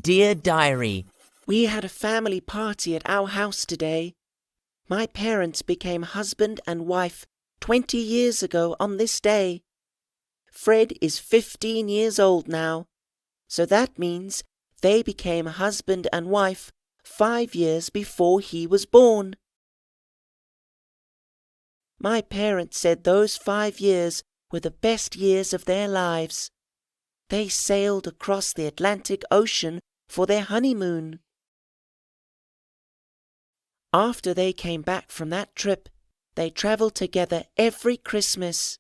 Dear Diary, We had a family party at our house today. My parents became husband and wife 20 years ago on this day. Fred is 15 years old now, so that means they became husband and wife 5 years before he was born. My parents said those 5 years were the best years of their lives. They sailed across the Atlantic Ocean for their honeymoon. After they came back from that trip, they traveled together every Christmas.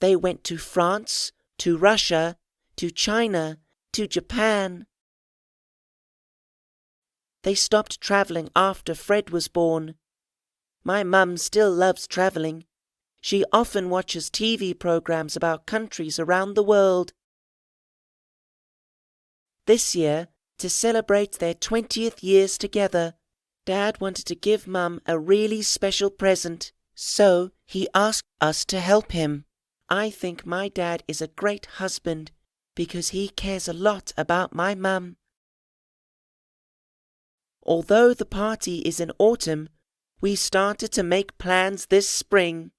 They went to France, to Russia, to China, to Japan. They stopped traveling after Fred was born. My mum still loves traveling. She often watches TV programs about countries around the world. This year, to celebrate their 20th years together, Dad wanted to give Mum a really special present, so he asked us to help him. I think my dad is a great husband because he cares a lot about my mum. Although the party is in autumn, we started to make plans this spring.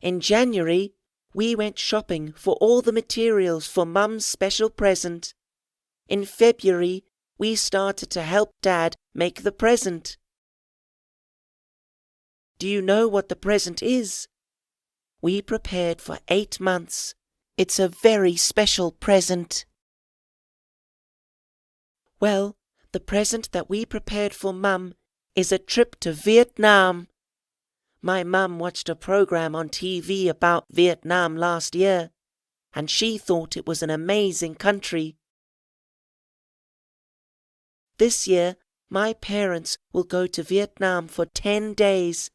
In January, we went shopping for all the materials for Mum's special present. In February, we started to help Dad make the present. Do you know what the present is? We prepared for 8 months. It's a very special present. Well, the present that we prepared for Mum is a trip to Vietnam. My mum watched a program on TV about Vietnam last year, and she thought it was an amazing country. This year, my parents will go to Vietnam for 10 days,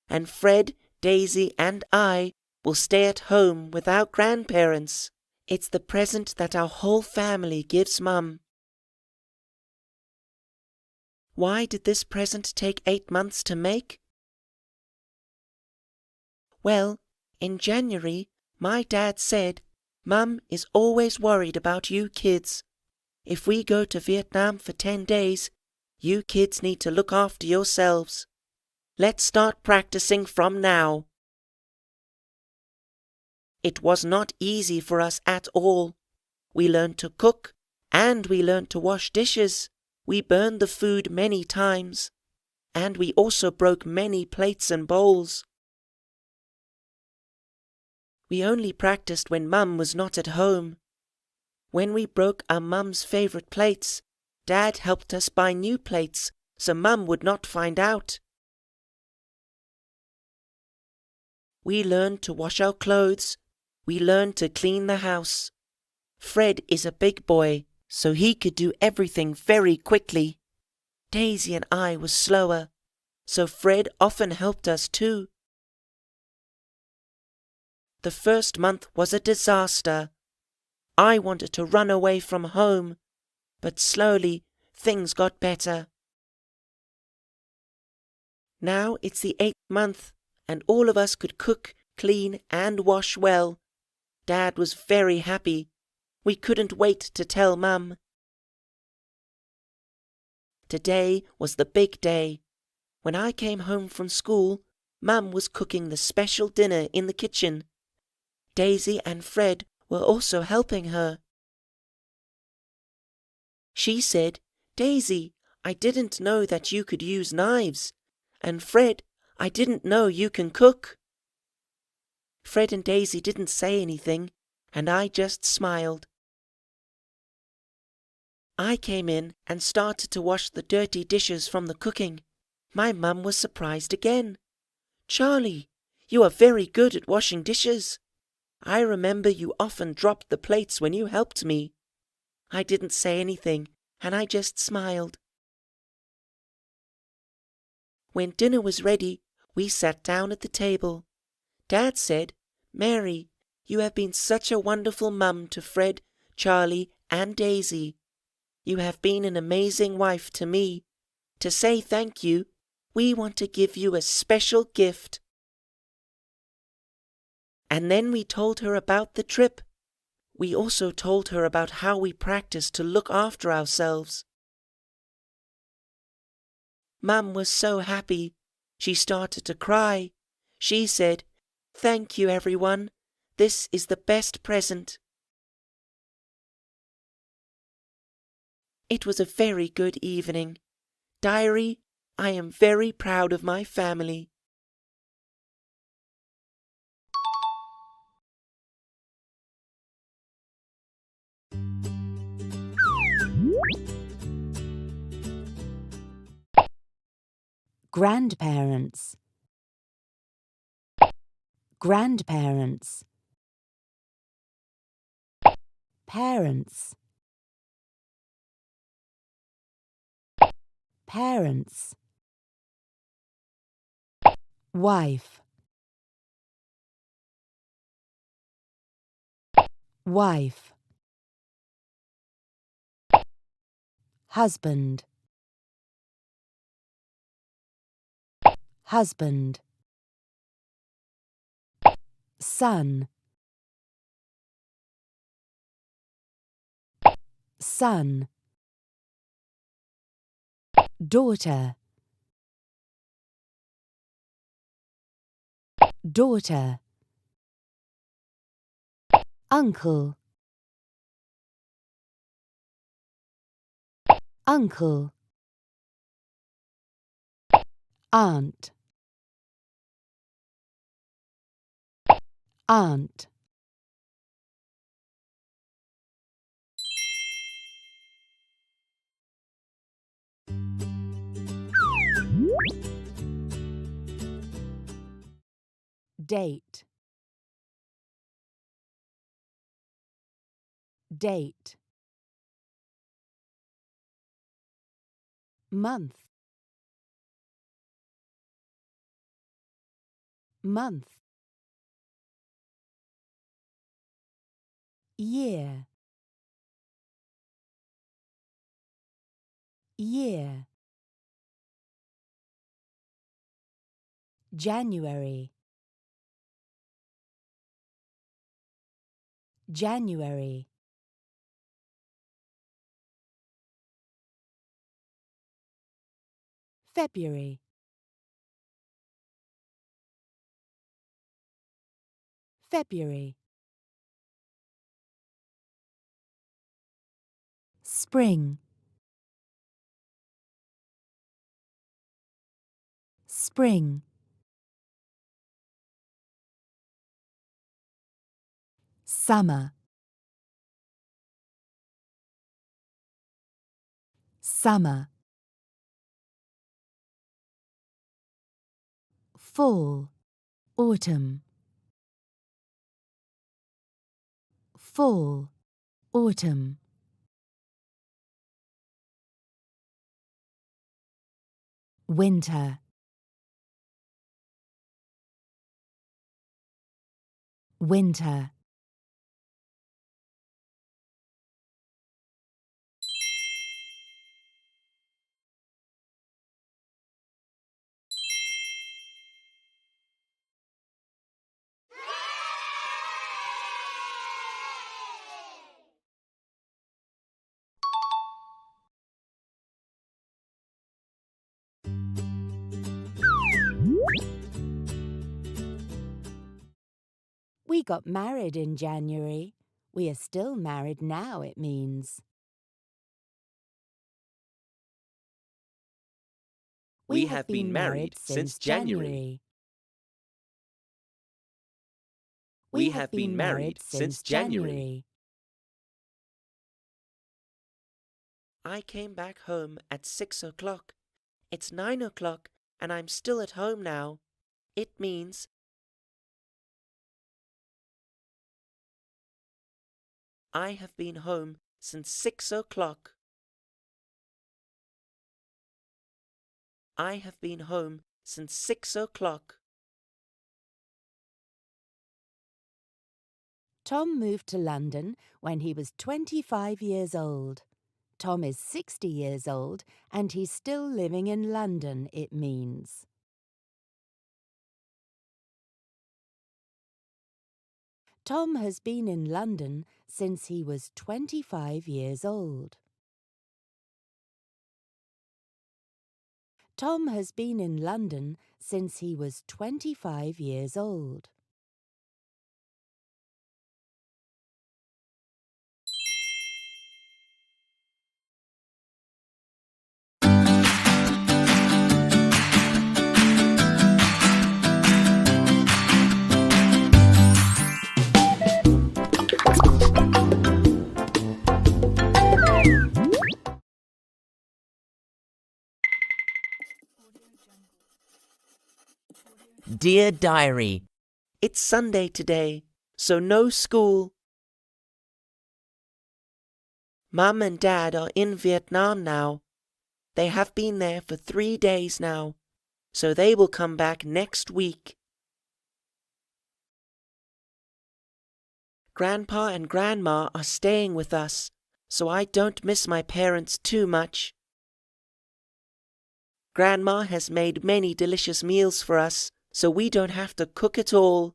and Fred, Daisy, and I will stay at home with our grandparents. It's the present that our whole family gives Mum. Why did this present take 8 months to make? Well, in January, my dad said, Mum is always worried about you kids. If we go to Vietnam for 10 days, you kids need to look after yourselves. Let's start practicing from now. It was not easy for us at all. We learned to cook, and we learned to wash dishes. We burned the food many times, and we also broke many plates and bowls. We only practiced when Mum was not at home. When we broke our Mum's favourite plates, Dad helped us buy new plates so Mum would not find out. We learned to wash our clothes. We learned to clean the house. Fred is a big boy, so he could do everything very quickly. Daisy and I were slower, so Fred often helped us too. The first month was a disaster. I wanted to run away from home, but slowly things got better. Now it's the 8th month, and all of us could cook, clean, and wash well. Dad was very happy. We couldn't wait to tell Mum. Today was the big day. When I came home from school, Mum was cooking the special dinner in the kitchen. Daisy and Fred were also helping her. She said, Daisy, I didn't know that you could use knives. And Fred, I didn't know you can cook. Fred and Daisy didn't say anything, and I just smiled. I came in and started to wash the dirty dishes from the cooking. My mum was surprised again. Charlie, you are very good at washing dishes. I remember you often dropped the plates when you helped me. I didn't say anything, and I just smiled. When dinner was ready, we sat down at the table. Dad said, Mary, you have been such a wonderful mum to Fred, Charlie, and Daisy. You have been an amazing wife to me. To say thank you, we want to give you a special gift. And then we told her about the trip. We also told her about how we practice to look after ourselves. Mum was so happy. She started to cry. She said, "Thank you, everyone. This is the best present." It was a very good evening. Diary, I am very proud of my family. Grandparents. Grandparents. Parents. Parents. Wife. Wife. Husband. Husband. Son. Son. Daughter. Daughter. Uncle. Uncle. Aunt. Aunt. Date. Date. Month. Month. Year. Year. January. January. February. February. Spring. Spring. Summer. Summer. Fall. Autumn. Fall. Autumn. Winter. Winter. We got married in January. We are still married now, it means. We have been married since January. We have been married since January. I came back home at 6 o'clock. It's 9 o'clock and I'm still at home now. It means I have been home since 6 o'clock. I have been home since 6 o'clock. Tom moved to London when he was 25 years old. Tom is 60 years old and he's still living in London, it means. Tom has been in London since he was 25 years old. Tom has been in London since he was 25 years old. Dear Diary, It's Sunday today, so no school. Mum and Dad are in Vietnam now. They have been there for 3 days now, so they will come back next week. Grandpa and Grandma are staying with us, so I don't miss my parents too much. Grandma has made many delicious meals for us, so we don't have to cook at all.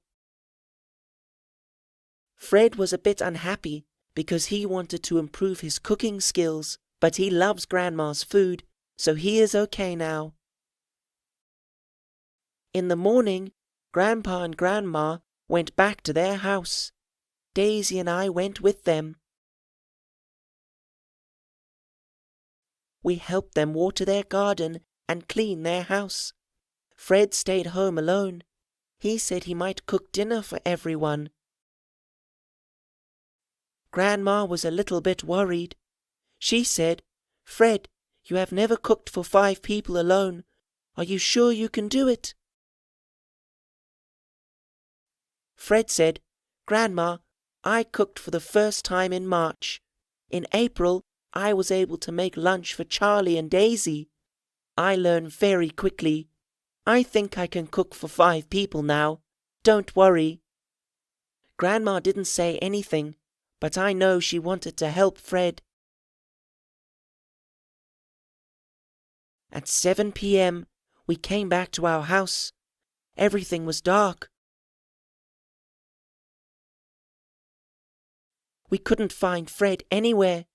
Fred was a bit unhappy because he wanted to improve his cooking skills, but he loves Grandma's food, so he is okay now. In the morning, Grandpa and Grandma went back to their house. Daisy and I went with them. We helped them water their garden and clean their house. Fred stayed home alone. He said he might cook dinner for everyone. Grandma was a little bit worried. She said, "Fred, you have never cooked for 5 people alone. Are you sure you can do it?" Fred said, "Grandma, I cooked for the first time in March. In April, I was able to make lunch for Charlie and Daisy. I learn very quickly. I think I can cook for 5 people now. Don't worry." Grandma didn't say anything, but I know she wanted to help Fred. At 7 p.m., we came back to our house. Everything was dark. We couldn't find Fred anywhere.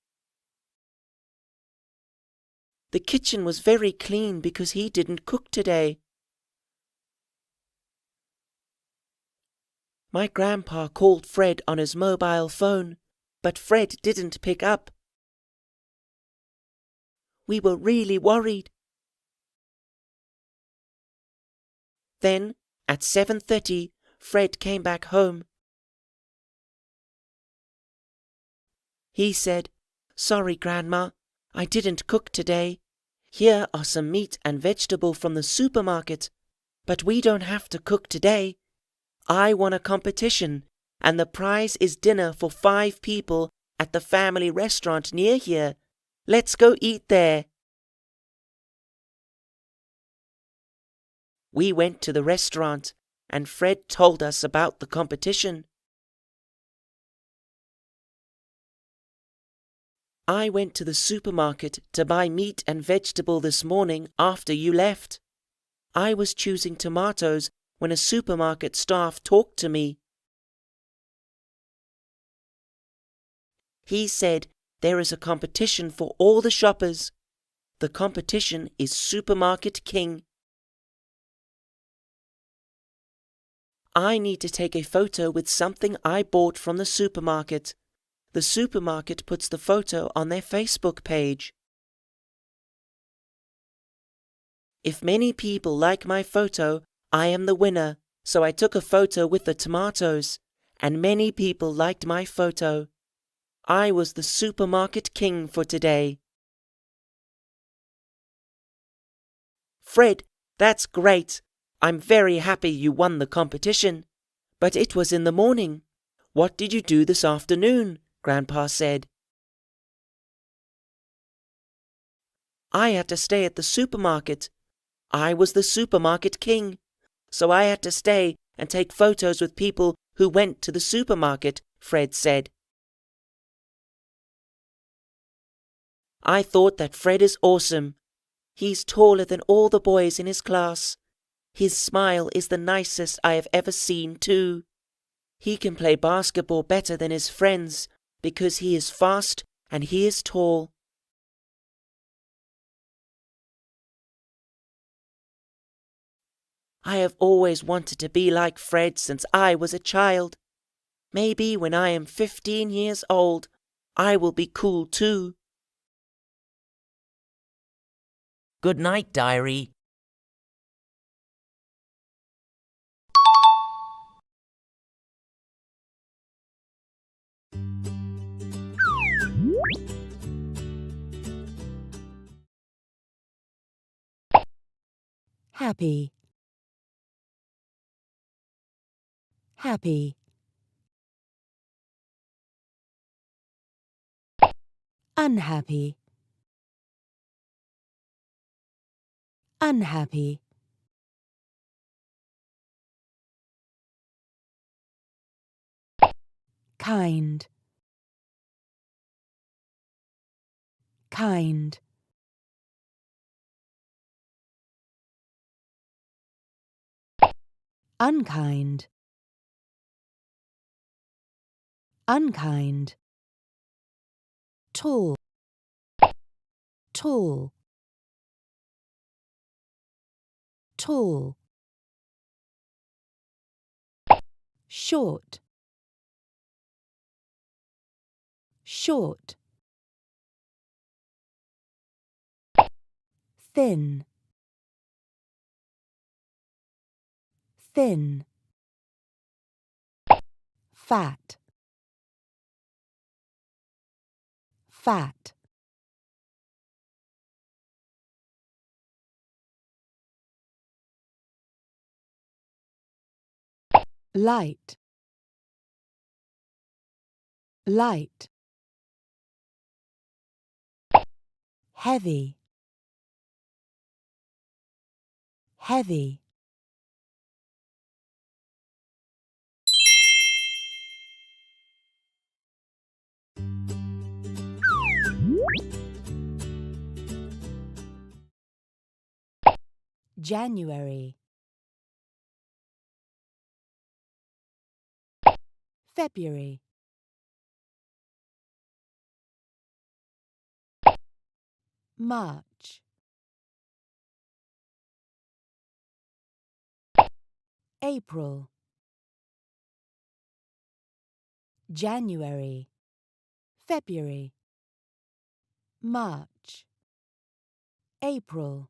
The kitchen was very clean because he didn't cook today. My grandpa called Fred on his mobile phone, but Fred didn't pick up. We were really worried. Then, at 7:30, Fred came back home. He said, "Sorry, Grandma, I didn't cook today. Here are some meat and vegetable from the supermarket, but we don't have to cook today. I won a competition, and the prize is dinner for 5 people at the family restaurant near here. Let's go eat there." We went to the restaurant, and Fred told us about the competition. I went to the supermarket to buy meat and vegetable this morning after you left. I was choosing tomatoes when a supermarket staff talked to me. He said there is a competition for all the shoppers. The competition is Supermarket King. I need to take a photo with something I bought from the supermarket. The supermarket puts the photo on their Facebook page. If many people like my photo, I am the winner, so I took a photo with the tomatoes, and many people liked my photo. I was the Supermarket King for today. Fred, that's great. I'm very happy you won the competition. But it was in the morning. What did you do this afternoon? Grandpa said. I had to stay at the supermarket. I was the Supermarket King, so I had to stay and take photos with people who went to the supermarket, Fred said. I thought that Fred is awesome. He's taller than all the boys in his class. His smile is the nicest I have ever seen, too. He can play basketball better than his friends, because he is fast and he is tall. I have always wanted to be like Fred since I was a child. Maybe when I am 15 years old, I will be cool too. Good night, diary. Happy. Happy. Unhappy. Unhappy. Kind. Kind. Unkind. Unkind. Tall. Tall. Tall. Short. Short. Thin. Thin. Fat. Fat. Light. Light. Heavy. Heavy. January. February. March. April. January. February. March. April.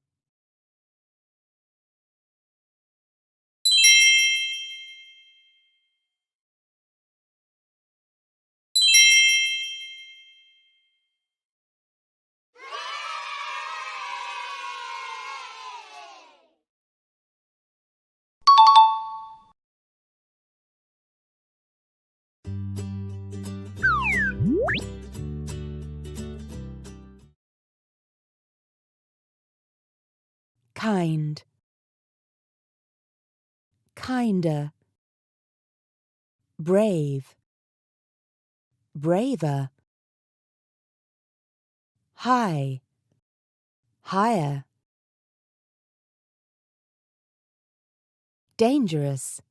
Kind. Kinder. Brave. Braver. High. Higher. Dangerous.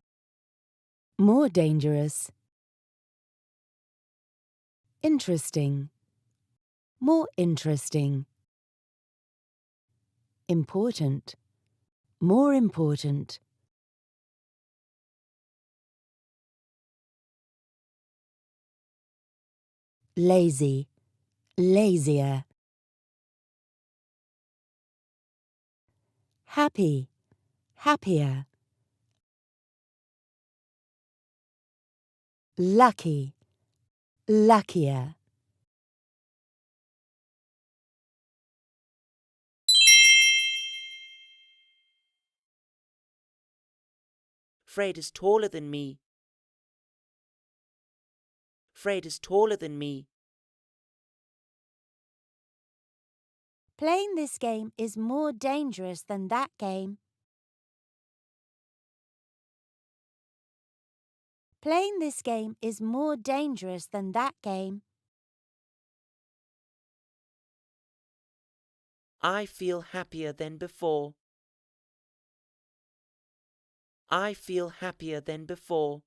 More dangerous. Interesting. More interesting. Important. More important. Lazy. Lazier. Happy. Happier. Lucky. Luckier. Fred is taller than me. Fred is taller than me. Playing this game is more dangerous than that game. Playing this game is more dangerous than that game. I feel happier than before. I feel happier than before.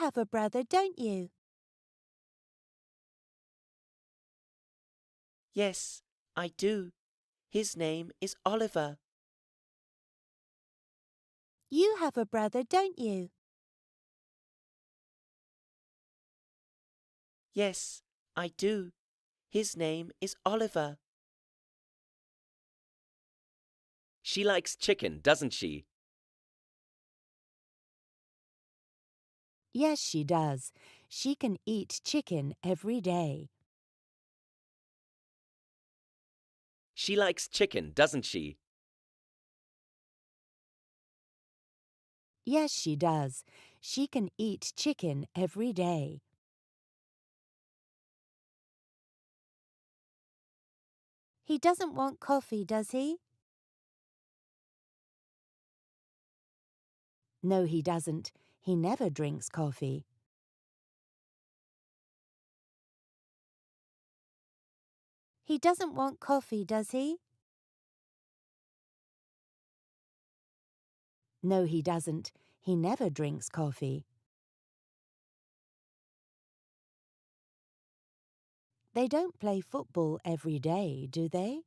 have a brother, don't you? Yes, I do. His name is Oliver. You have a brother, don't you? Yes, I do. His name is Oliver. She likes chicken, doesn't she? Yes, she does. She can eat chicken every day. She likes chicken, doesn't she? Yes, she does. She can eat chicken every day. He doesn't want coffee, does he? No, he doesn't. He never drinks coffee. He doesn't want coffee, does he? No, he doesn't. He never drinks coffee. They don't play football every day, do they?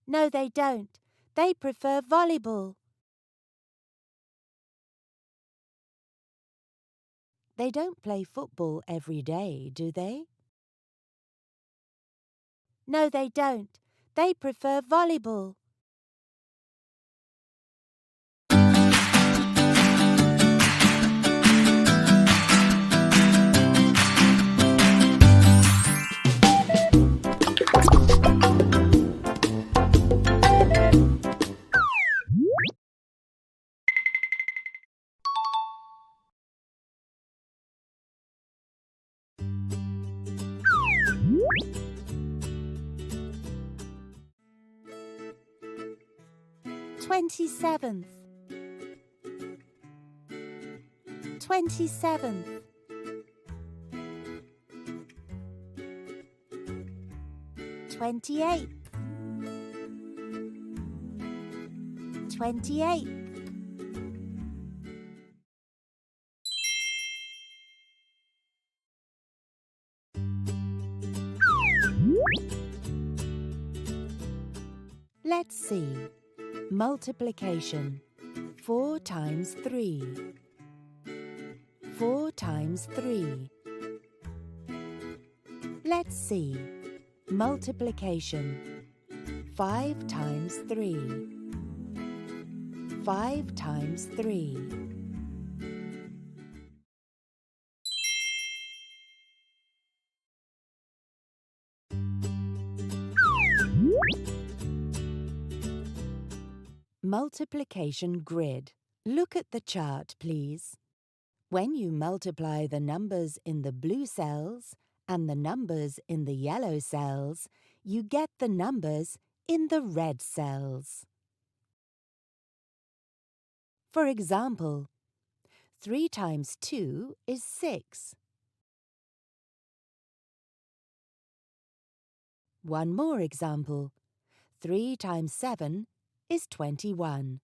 No, they don't. They prefer volleyball. They don't play football every day, do they? No, they don't. They prefer volleyball. Twenty-seventh. 27th. 28th. 28th. Let's see. Multiplication. 4 times 3. 4 times 3. Let's see. Multiplication. 5 times 3. 5 times 3. Multiplication grid. Look at the chart, please. When you multiply the numbers in the blue cells and the numbers in the yellow cells, you get the numbers in the red cells. For example, 3 times 2 is 6. One more example. 3 times 7 is 21.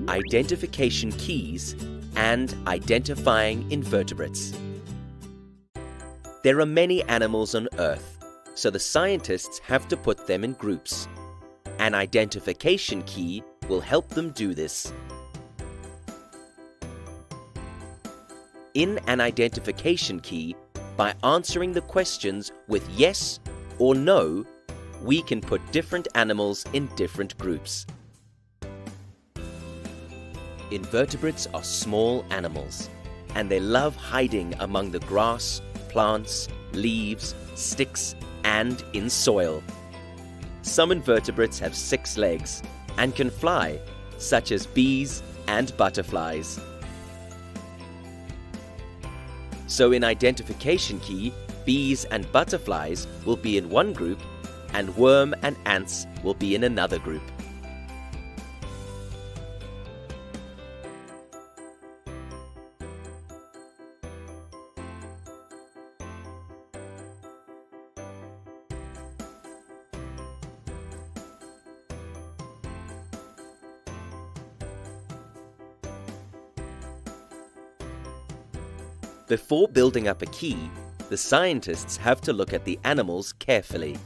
Identification keys and identifying invertebrates. There are many animals on Earth, so the scientists have to put them in groups. An identification key will help them do this. In an identification key, by answering the questions with yes or no, we can put different animals in different groups. Invertebrates are small animals, and they love hiding among the grass, plants, leaves, sticks, and in soil. Some invertebrates have 6 legs and can fly, such as bees and butterflies. So in identification key, bees and butterflies will be in one group, and worm and ants will be in another group. Before building up a key, the scientists have to look at the animals carefully.